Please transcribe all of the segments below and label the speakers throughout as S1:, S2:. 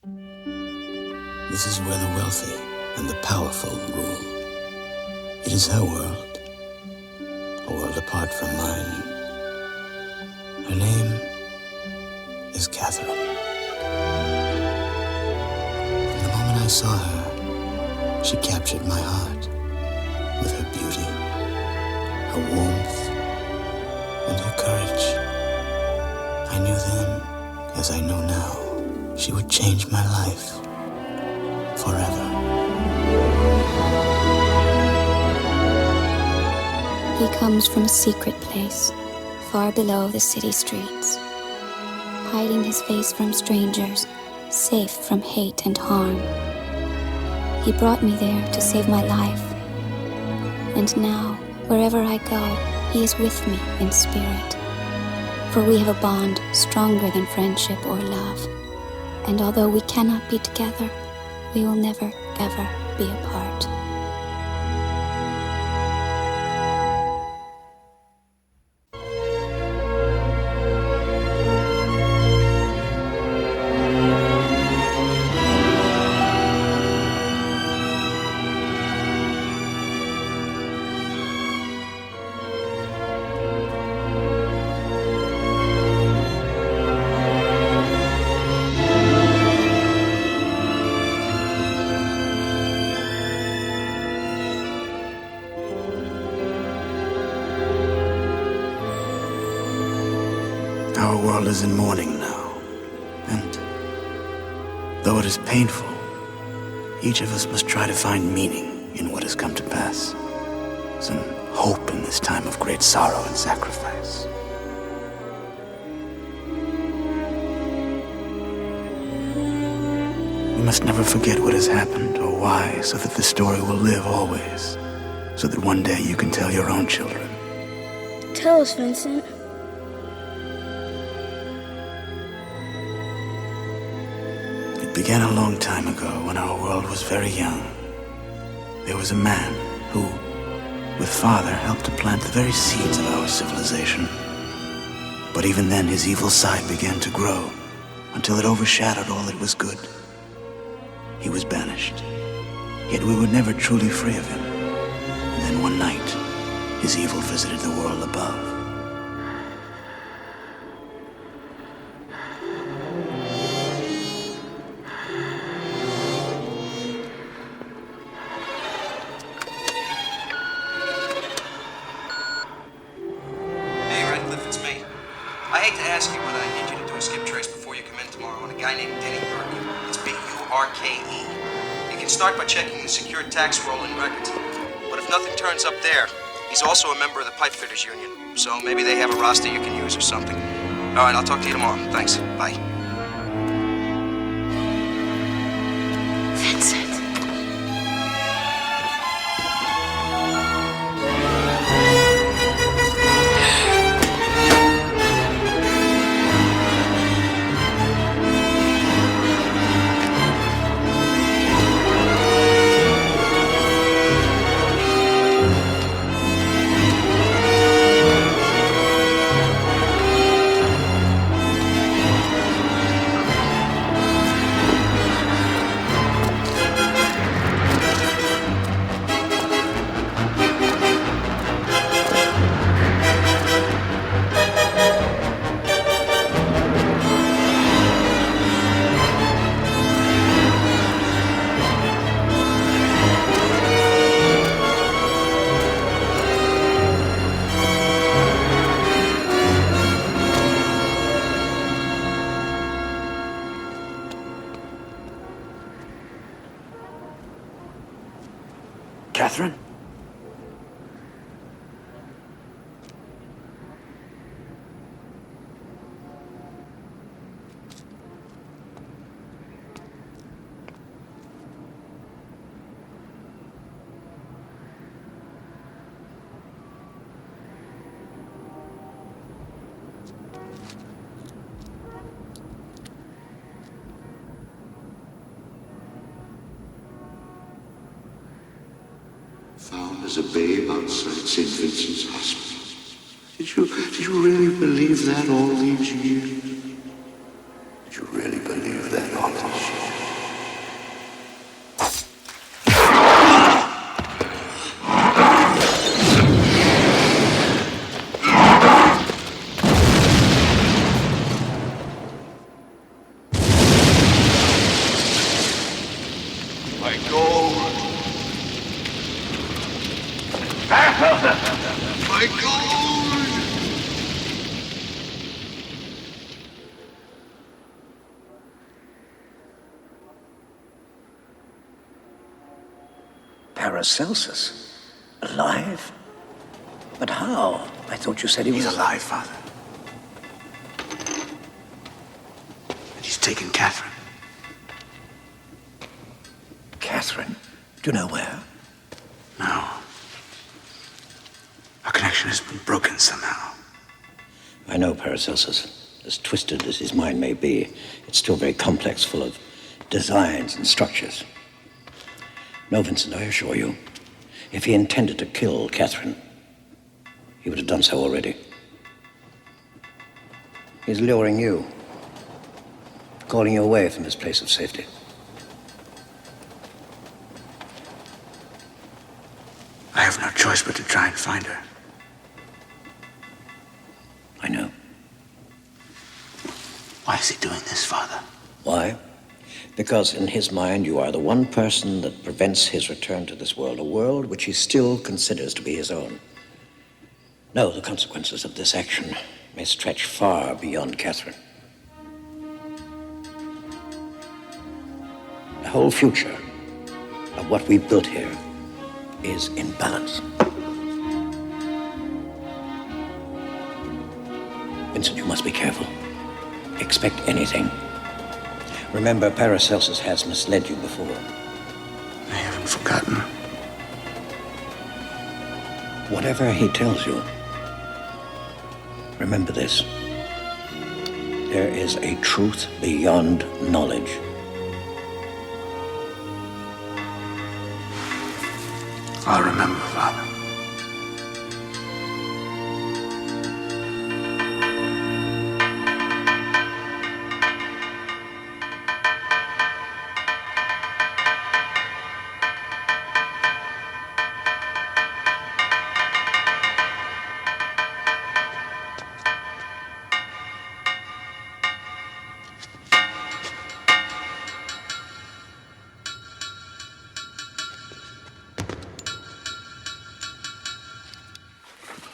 S1: This is where the wealthy and the powerful rule. It is her world, a world apart from mine. Her name is Catherine. From the moment I saw her, she captured my heart with her beauty, her warmth, and her courage. I knew then, as I know now, she would change my life forever.
S2: He comes from a secret place, far below the city streets, hiding his face from strangers, safe from hate and harm. He brought me there to save my life, and now, wherever I go, he is with me in spirit. For we have a bond stronger than friendship or love, and although we cannot be together, we will never, ever be apart.
S1: Our world is in mourning now, and though it is painful, each of us must try to find meaning in what has come to pass, some hope in this time of great sorrow and sacrifice. We must never forget what has happened or why, so that the story will live always, so that one day you can tell your own children.
S3: Tell us, Vincent.
S1: It began a long time ago when our world was very young. There was a man who, with father, helped to plant the very seeds of our civilization. But even then, his evil side began to grow until it overshadowed all that was good. He was banished, yet we were never truly free of him. And then one night, his evil visited the world above.
S4: I hate to ask you, but I need you to do a skip trace before you come in tomorrow on a guy named Denny Burke. It's B-U-R-K-E. You can start by checking the secured tax roll and records. But if nothing turns up there, he's also a member of the Pipe Fitters Union. So maybe they have a roster you can use or something. All right, I'll talk to you tomorrow. Thanks. Bye.
S2: Vincent.
S1: Catherine?
S5: Found as a babe outside St. Vincent's Hospital. Did you really believe that all these years? Did you really believe that all these years? My gold! My gold!
S6: Paracelsus? Alive? But how? I thought you said he was...
S1: He's alive, Father. And he's taken Catherine.
S6: Catherine? Do you know where?
S1: No. Our connection has been broken somehow.
S6: I know Paracelsus. As twisted as his mind may be, it's still very complex, full of designs and structures. No, Vincent, I assure you, if he intended to kill Catherine, he would have done so already. He's luring you, calling you away from this place of safety.
S1: I have no choice but to try and find her.
S6: I know.
S1: Why is he doing this, Father?
S6: Why? Because in his mind you are the one person that prevents his return to this world, a world which he still considers to be his own. No, the consequences of this action may stretch far beyond Catherine. The whole future of what we've built here is in balance. Vincent, you must be careful. Expect anything. Remember, Paracelsus has misled you before.
S1: I haven't forgotten.
S6: Whatever he tells you, remember this. There is a truth beyond knowledge.
S1: I'll remember, Father.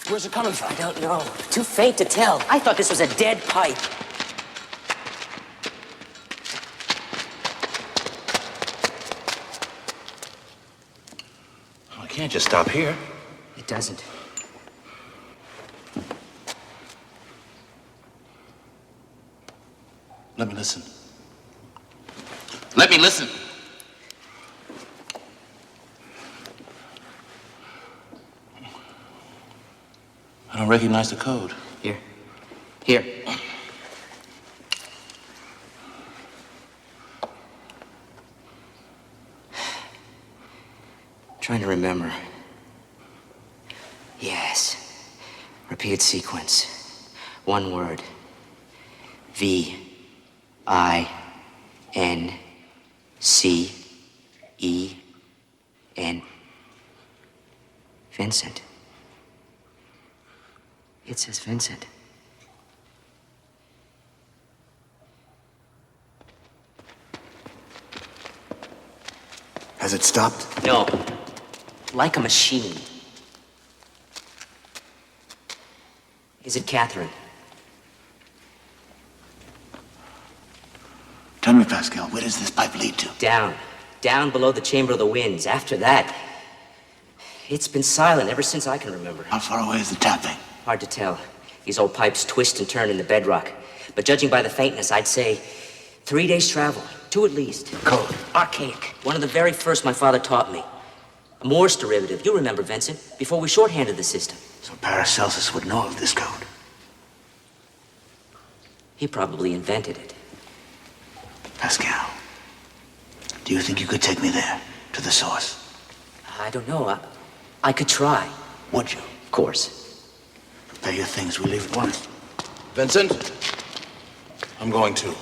S7: Where's it coming from? I don't know. Too faint to tell. I thought this was a dead pipe.
S8: Well, it can't just stop here.
S7: It doesn't.
S8: Let me listen. Let me listen. I don't recognize the code.
S7: Here. Here. Trying to remember. Yes. Repeat sequence. One word. V-I-N-C-E-N. Vincent. It says Vincent.
S1: Has it stopped?
S7: No. Like a machine. Is it Catherine?
S1: Tell me, Pascal, where does this pipe lead to?
S7: Down. Down below the Chamber of the Winds. After that, it's been silent ever since I can remember.
S1: How far away is the tapping?
S7: Hard to tell. These old pipes twist and turn in the bedrock. But judging by the faintness, I'd say 3 days' travel. 2 at least.
S1: Code.
S7: Archaic. One of the very first my father taught me. A Morse derivative. You remember, Vincent, before we shorthanded the system.
S1: So Paracelsus would know of this code.
S7: He probably invented it.
S1: Pascal, do you think you could take me there, to the source?
S7: I don't know. I could try.
S1: Would you?
S7: Of course.
S1: Prepare your things, we leave at once.
S8: Vincent, I'm going to.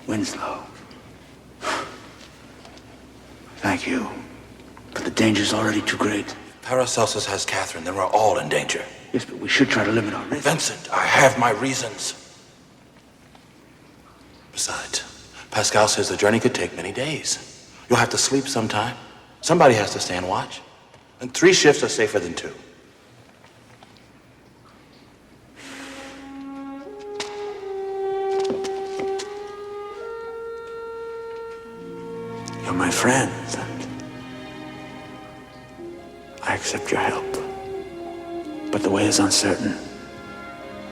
S1: Winslow. Thank you. But the danger's already too great.
S8: Paracelsus has Catherine, then we're all in danger.
S1: Yes, but we should try to limit our risk.
S8: Vincent, I have my reasons. Besides, Pascal says the journey could take many days. You'll have to sleep sometime. Somebody has to stand watch. And 3 shifts are safer than 2.
S1: You're my friends, and I accept your help. But the way is uncertain.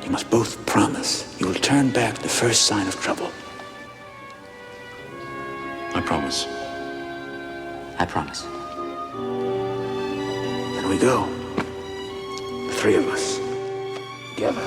S1: You must both promise you will turn back the first sign of trouble.
S8: I promise.
S7: I promise.
S1: Then we go. The 3 of us. Together.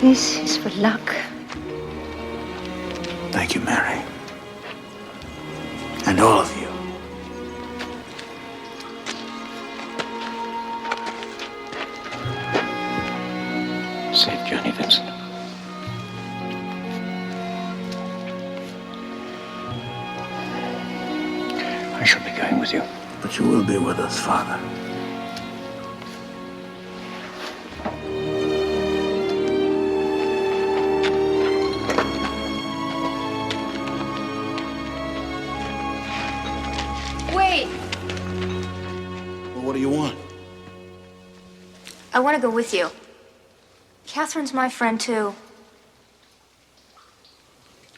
S9: This is for luck.
S1: Thank you, Mary. And all of you.
S6: Safe journey, Vincent. I shall be going with you.
S1: But you will be with us, Father.
S3: Wait!
S8: Well, what do you want?
S3: I want to go with you. Catherine's my friend, too.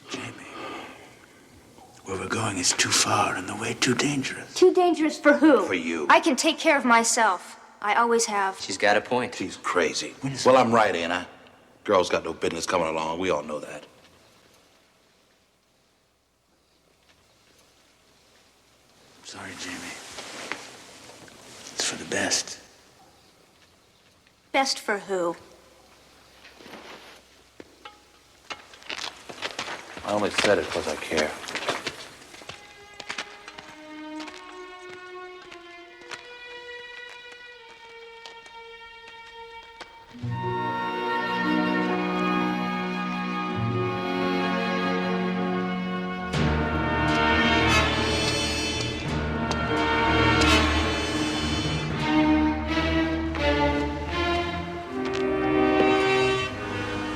S1: Jamie, where we're going is too far and the way too dangerous.
S3: Too dangerous for who?
S8: For you.
S3: I can take care of myself. I always have.
S7: She's got a point.
S8: She's crazy. Well, I'm right, ain't I? Girl's got no business coming along. We all know that.
S1: Sorry, Jamie. It's for the best.
S3: Best for who?
S8: I only said it because I care.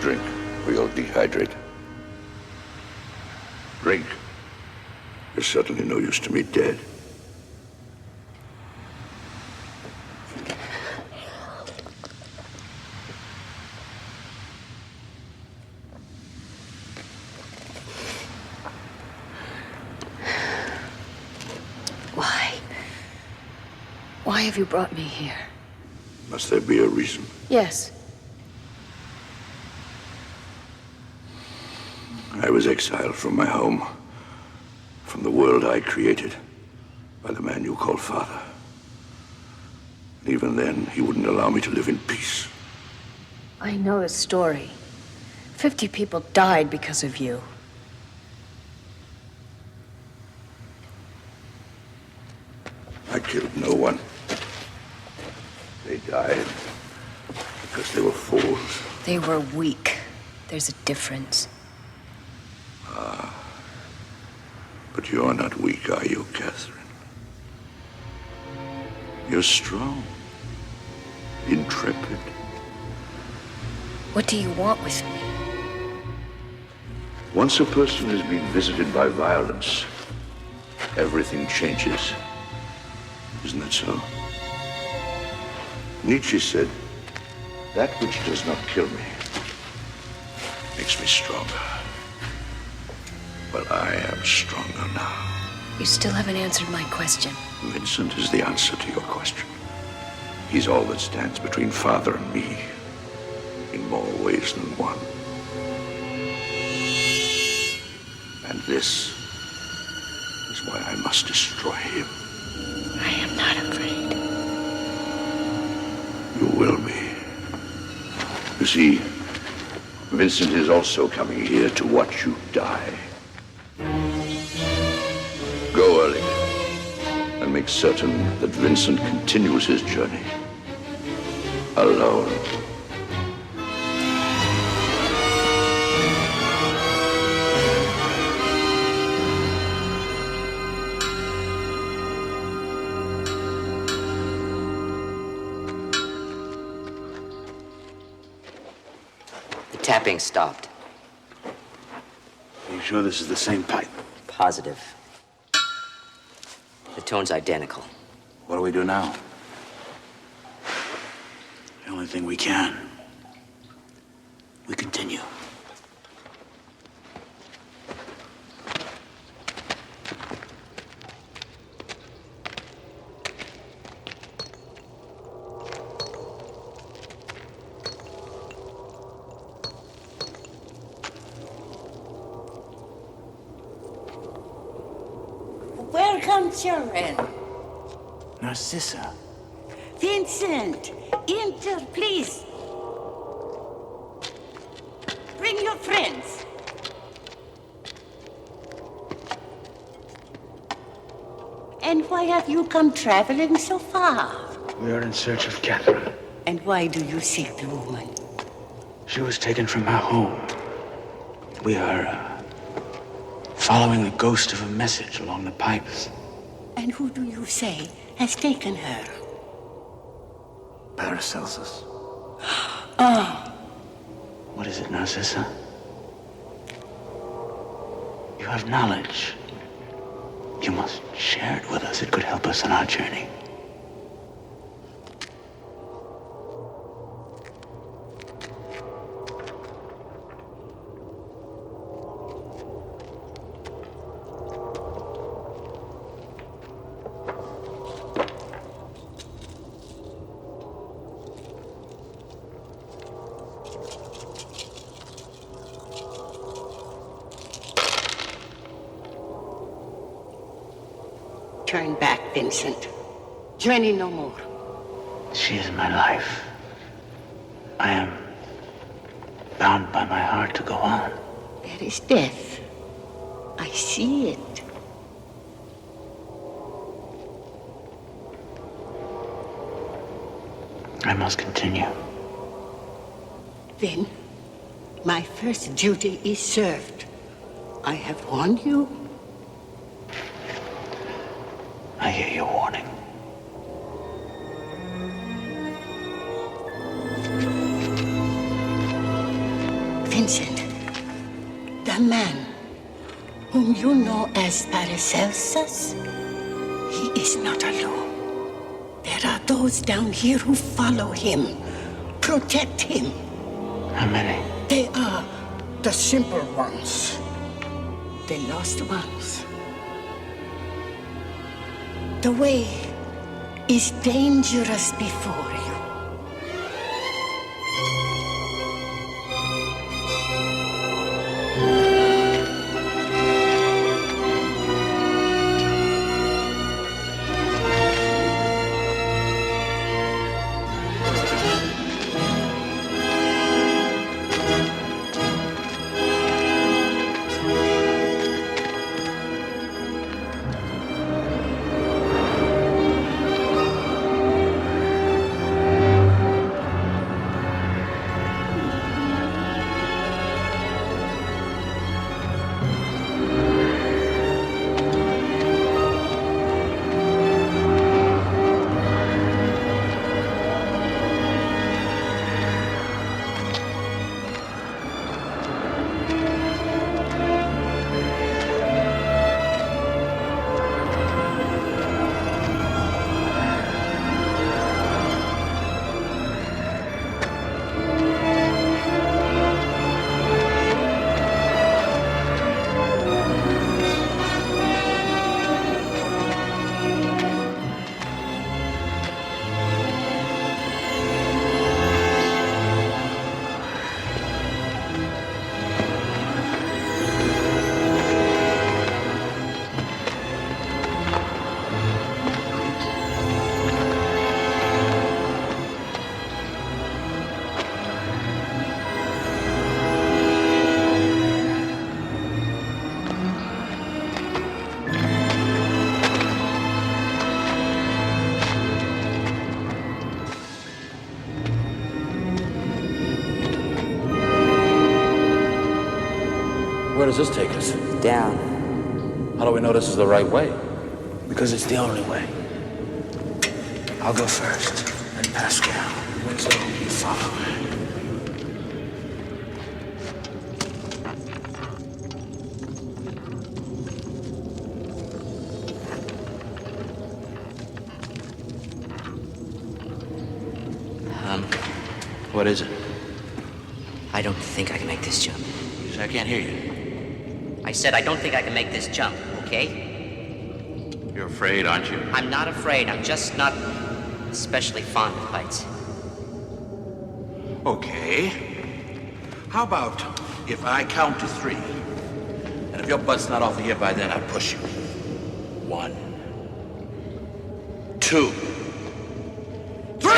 S5: Drink, or you'll dehydrate. Drink. You're certainly no use to me dead.
S9: Why? Why have you brought me here?
S5: Must there be a reason?
S9: Yes.
S5: I was exiled from my home, from the world I created, by the man you call father. Even then, he wouldn't allow me to live in peace.
S9: I know the story. 50 people died because of you.
S5: I killed no one. They died because they were fools.
S9: They were weak. There's a difference.
S5: But you're not weak, are you, Catherine? You're strong, intrepid.
S9: What do you want with me?
S5: Once a person has been visited by violence, everything changes. Isn't that so? Nietzsche said, that which does not kill me makes me stronger. Well, I am stronger now.
S9: You still haven't answered my question.
S5: Vincent is the answer to your question. He's all that stands between Father and me, in more ways than one. And this is why I must destroy him.
S9: I am not afraid.
S5: You will be. You see, Vincent is also coming here to watch you die. Go early and make certain that Vincent continues his journey alone.
S7: The tapping stopped.
S1: Are you sure this is the same pipe?
S7: Positive. The tone's identical.
S1: What do we do now? The only thing we can. We continue.
S10: Welcome, children.
S1: Narcissa.
S10: Vincent, enter, please. Bring your friends. And why have you come traveling so far?
S1: We are in search of Catherine.
S10: And why do you seek the woman?
S1: She was taken from her home. We are following the ghost of a message along the pipes.
S10: And who do you say has taken her?
S1: Paracelsus.
S10: Ah,
S1: What is it, Narcissa? You have knowledge. You must share it with us. It could help us on our journey.
S10: turn back, Vincent. Journey no more.
S1: She is my life. I am bound by my heart to go on.
S10: There is death. I see it.
S1: I must continue.
S10: Then, my first duty is served. I have warned you.
S1: I hear your warning.
S10: Vincent, the man whom you know as Paracelsus, he is not alone. There are those down here who follow him, protect him.
S1: How many?
S10: They are the simple ones, the lost ones. The way is dangerous before you.
S8: Where does this take us?
S7: Down.
S8: How do we know this is the right way?
S1: Because it's the only way. I'll go first, and Pascal. Winslow, you follow.
S8: What is it?
S7: I don't think I can make this jump.
S8: You say I can't hear you.
S7: I said I don't think I can make this jump, okay?
S8: You're afraid, aren't you?
S7: I'm not afraid. I'm just not especially fond of heights.
S8: Okay. How about if I count to 3? And if your butt's not off the air by then, I push you. 1, 2, 3!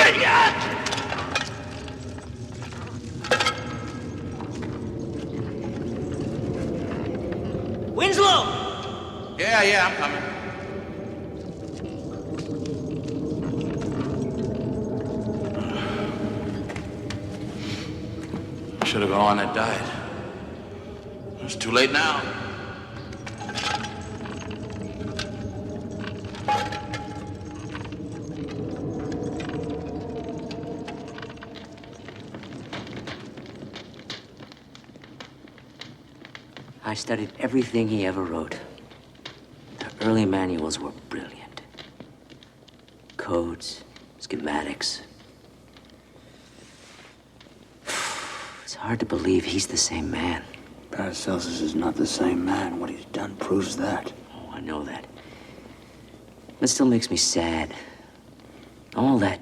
S7: Winslow!
S8: Yeah, I'm coming. Should have gone and died. It's too late now.
S7: I studied everything he ever wrote. The early manuals were brilliant. Codes, schematics. It's hard to believe he's the same man.
S1: Paracelsus is not the same man. What he's done proves that.
S7: Oh, I know that. It still makes me sad. All that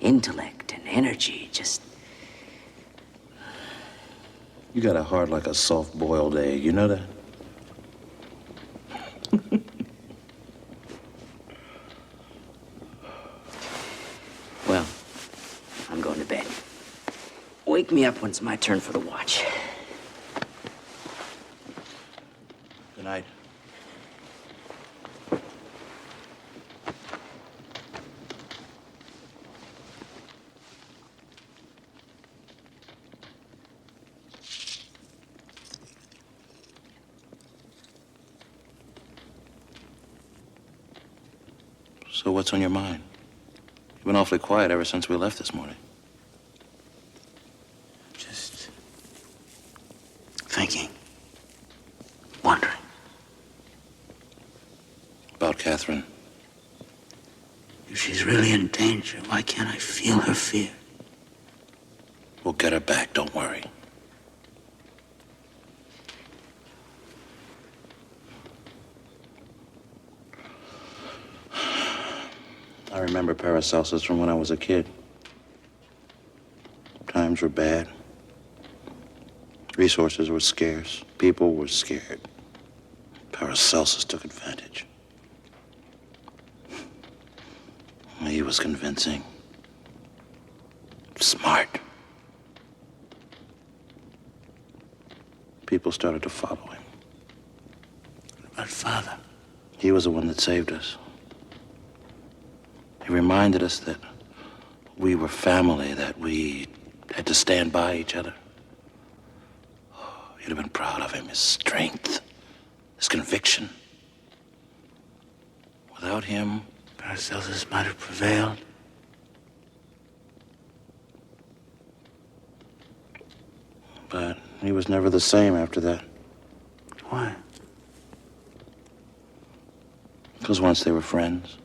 S7: intellect and energy just...
S8: You got a heart like a soft-boiled egg, you know that?
S7: Well, I'm going to bed. Wake me up when it's my turn for the watch.
S8: Good night. So what's on your mind? You've been awfully quiet ever since we left this morning.
S1: Just thinking, wondering.
S8: About Catherine.
S1: If she's really in danger, why can't I feel her fear?
S8: We'll get her back, don't worry. I remember Paracelsus from when I was a kid. Times were bad. Resources were scarce. People were scared. Paracelsus took advantage. He was convincing. Smart. People started to follow him.
S1: But Father,
S8: He was the one that saved us. He reminded us that we were family, that we had to stand by each other. Oh, you'd have been proud of him, his strength, his conviction. Without him,
S1: Paracelsus might have prevailed.
S8: but he was never the same after that.
S1: Why?
S8: Because once they were friends.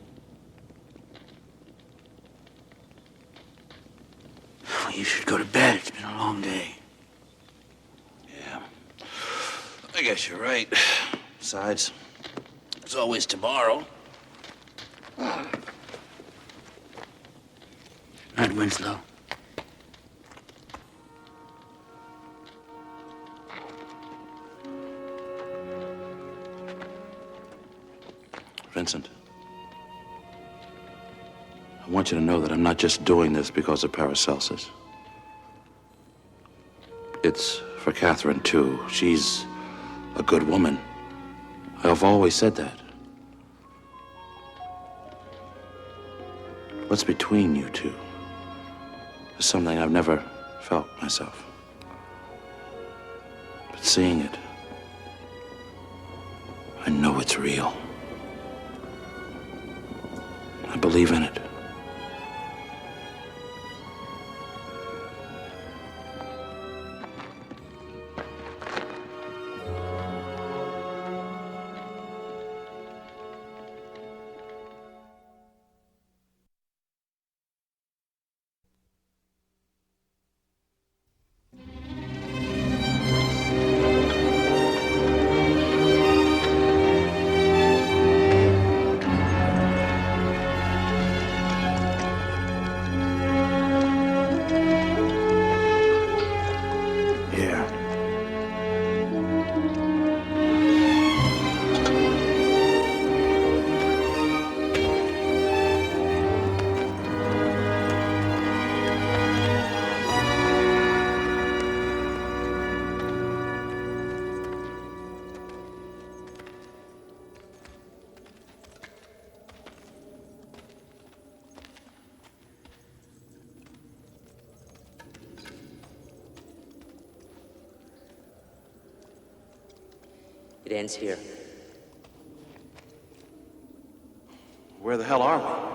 S1: Well, you should go to bed. It's been a long day.
S8: Yeah. I guess you're right. Besides, there's always tomorrow.
S1: Night, Winslow.
S8: Vincent, I want you to know that I'm not just doing this because of Paracelsus. It's for Catherine, too. She's a good woman. I've always said that. What's between you two is something I've never felt myself. But seeing it know it's real. I believe in it.
S1: Here.
S7: It ends here.
S8: Where the hell are we?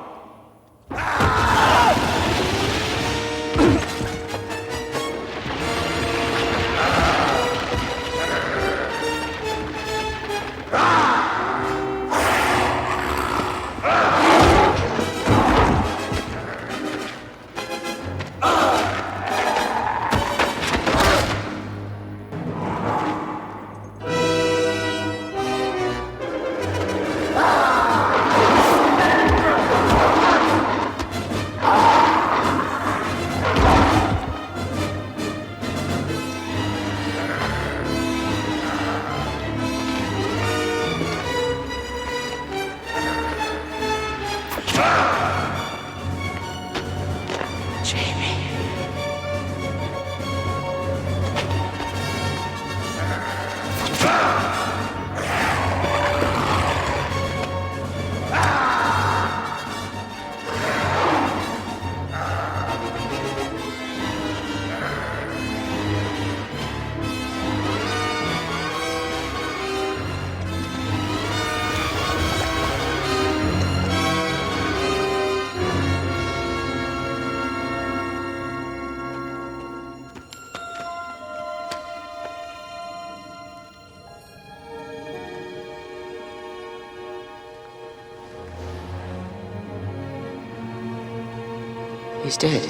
S7: He's dead.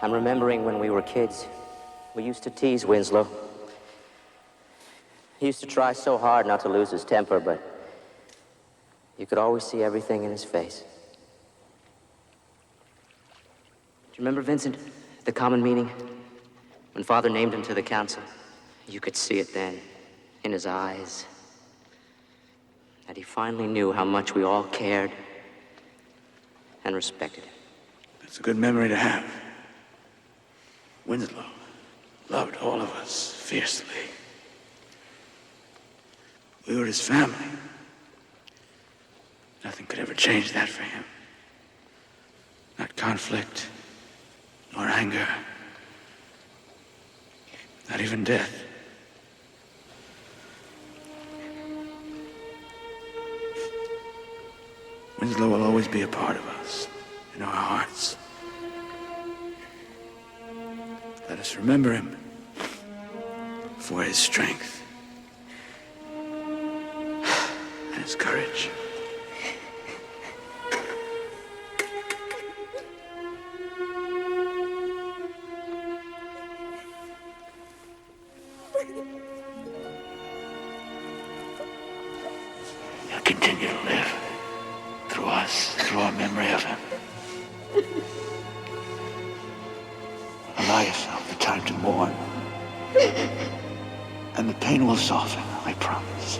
S7: I'm remembering when we were kids. We used to tease Winslow. He used to try so hard not to lose his temper, but you could always see everything in his face. Do you remember, Vincent, the common meeting? When Father named him to the council? You could see it then, in his eyes. That he finally knew how much we all cared and respected him.
S1: That's a good memory to have. Winslow loved all of us fiercely. We were his family. Nothing could ever change that for him. Not conflict, nor anger, not even death. Winslow will always be a part of us, in our hearts. Let us remember him for his strength and his courage. He'll continue to live through us, through our memory of him. Allow yourself the time to mourn. And the pain will soften, I promise.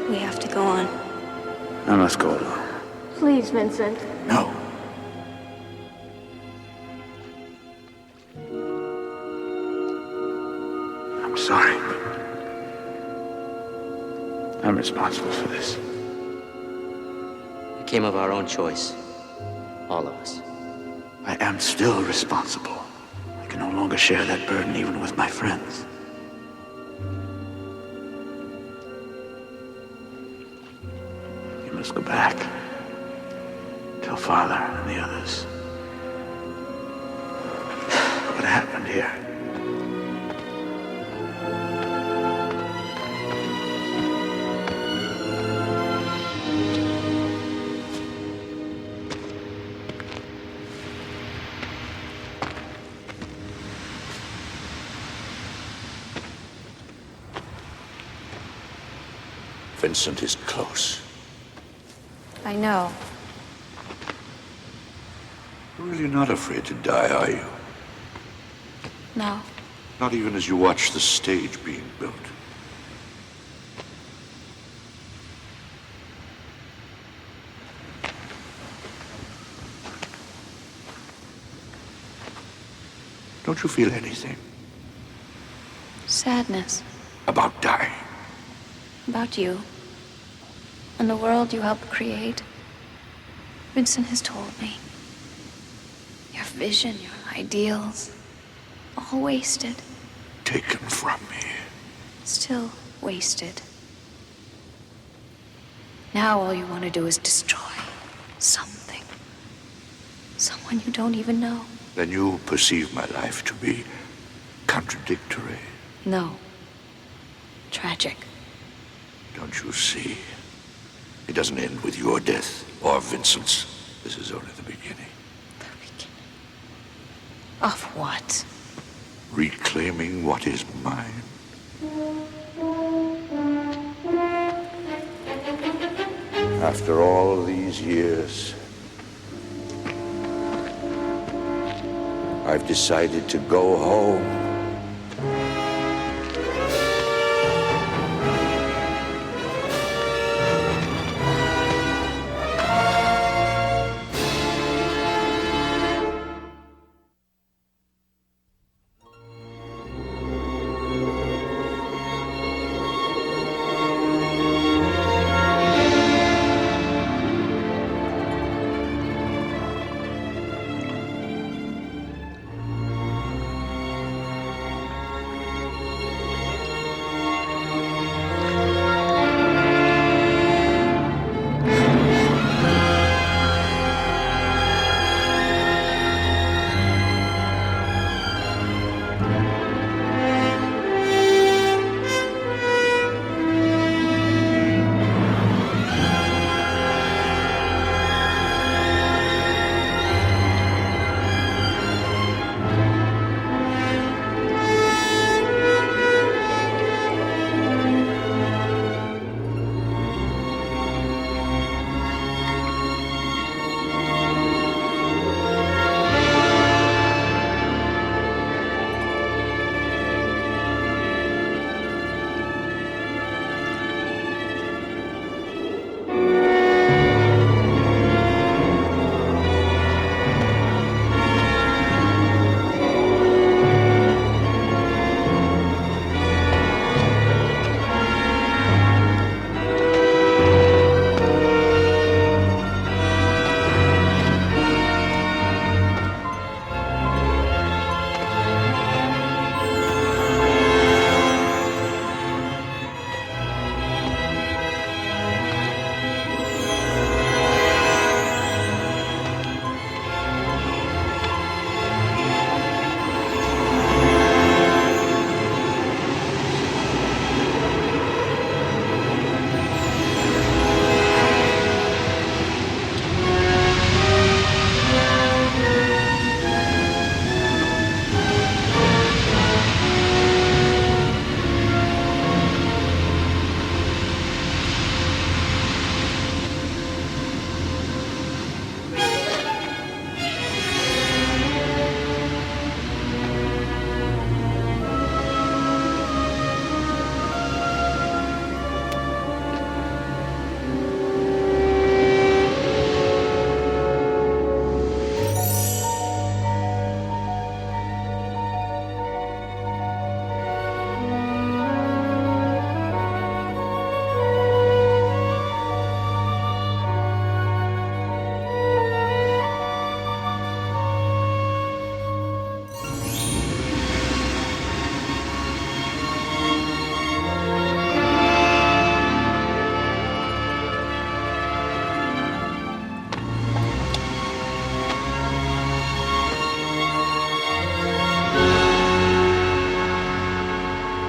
S3: We have to go on.
S1: I must go alone.
S9: Please, Vincent.
S1: No. I'm sorry, but I'm responsible for this.
S7: It came of our own choice. All of us.
S1: I am still responsible. I can no longer share that burden even with my friends. You must go back. Tell Father and the others what happened here.
S5: Vincent is close.
S3: I know.
S5: You're really not afraid to die, are you?
S3: No.
S5: Not even as you watch the stage being built. Don't you feel anything
S3: Sadness.
S5: about dying?
S3: About you. And the world you helped create. Vincent has told me. Your vision, your ideals, all wasted.
S5: Taken from me.
S3: Still wasted. Now all you want to do is destroy something. Someone you don't even know.
S5: Then you perceive my life to be contradictory.
S3: No. Tragic.
S5: Don't you see? It doesn't end with your death or Vincent's. This is only the beginning.
S3: The beginning. Of what?
S5: Reclaiming what is mine. After all these years, I've decided to go home.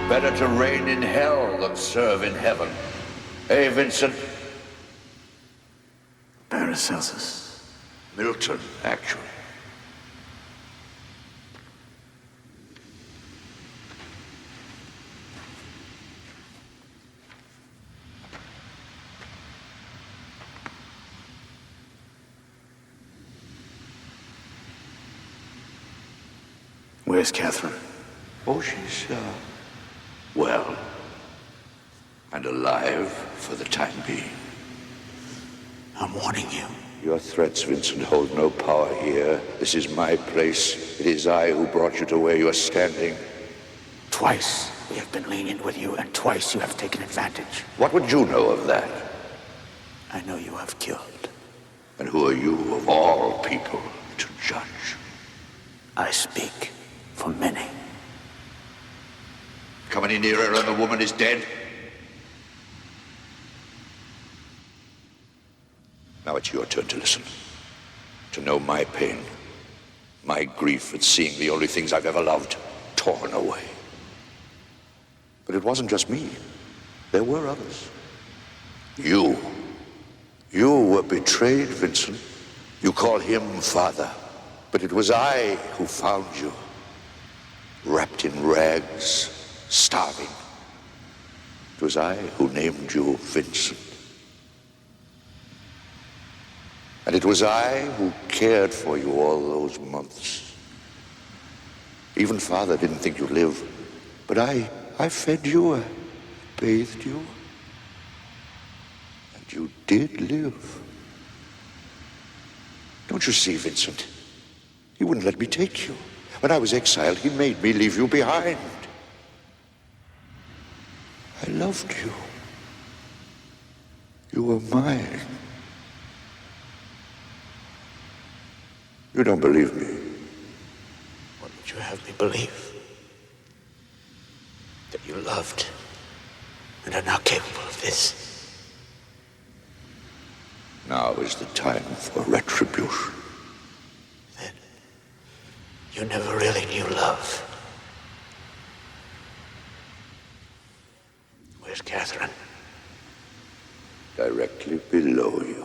S5: Better to reign in hell than serve in heaven. Hey, Vincent?
S1: Paracelsus.
S5: Milton, actually.
S1: Where's Catherine?
S5: Oh, she's, well, and alive for the time being.
S1: I'm warning you.
S5: Your threats, Vincent, hold no power here. This is my place. It is I who brought you to where you are standing.
S1: Twice we have been lenient with you, and twice you have taken advantage.
S5: What would you know of that?
S1: I know you have killed.
S5: And who are you, of all people, to judge?
S1: I speak for many.
S5: Come any nearer and the woman is dead? Now it's your turn to listen. To know my pain. My grief at seeing the only things I've ever loved torn away. But it wasn't just me. There were others. You. You were betrayed, Vincent. You call him father. But it was I who found you. Wrapped in rags, starving. It was I who named you Vincent. And it was I who cared for you all those months. Even Father didn't think you'd live. But I fed you, I bathed you. And you did live. Don't you see, Vincent? He wouldn't let me take you. When I was exiled, he made me leave you behind. I loved you. You were mine. You don't believe me.
S1: What would you have me believe? That you loved and are now capable of this?
S5: Now is the time for retribution.
S1: Then you never really knew love. Where's Catherine?
S5: Directly below you.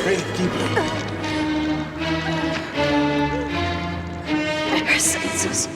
S1: Breathe deeply.
S3: Paracelsus.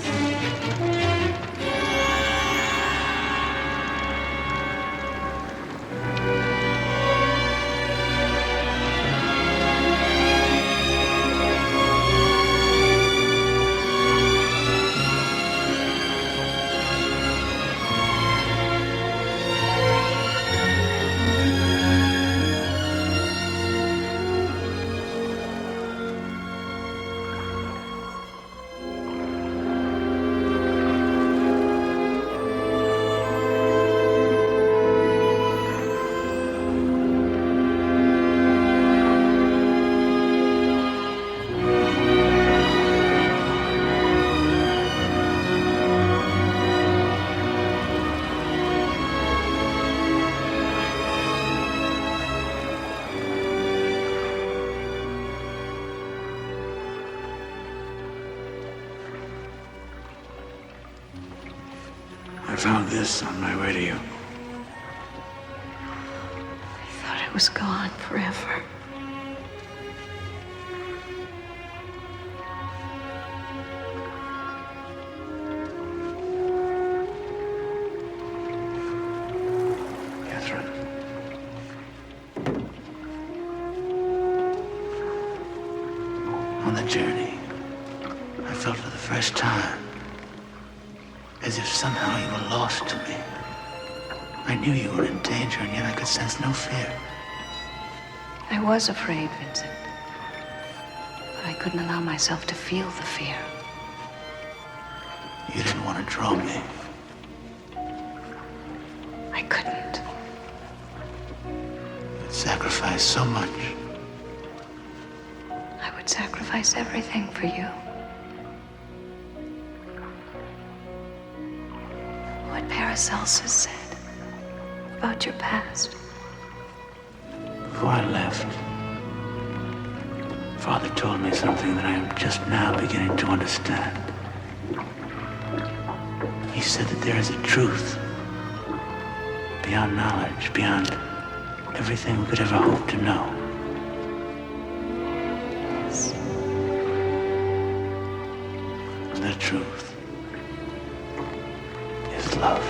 S1: found this on my way to you.
S9: I thought it was gone forever.
S1: Catherine. On the journey, I felt for the first time as if somehow you were lost to me. I knew you were in danger, and yet I could sense no fear.
S3: I was afraid, Vincent. But I couldn't allow myself to feel the fear.
S1: You didn't want to draw me.
S3: I couldn't.
S1: You'd sacrificed so much.
S3: I would sacrifice everything for you. What Paracelsus said about your past.
S1: Before I left, Father told me something that I am just now beginning to understand. He said that there is a truth beyond knowledge, beyond everything we could ever hope to know.
S3: Yes.
S1: And that truth is love.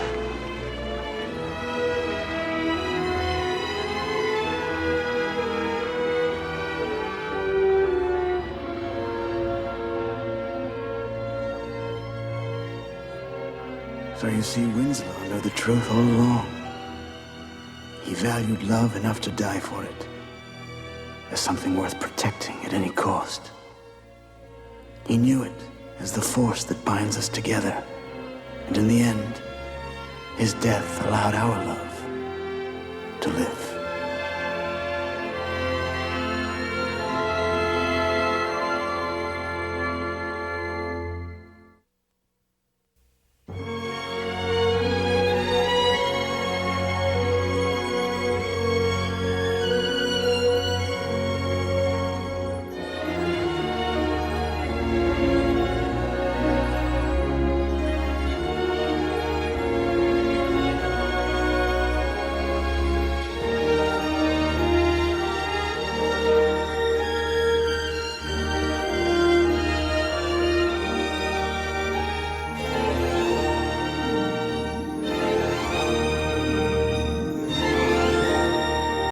S1: So you see, Winslow knew the truth all along. He valued love enough to die for it, as something worth protecting at any cost. He knew it as the force that binds us together, and in the end, his death allowed our love to live.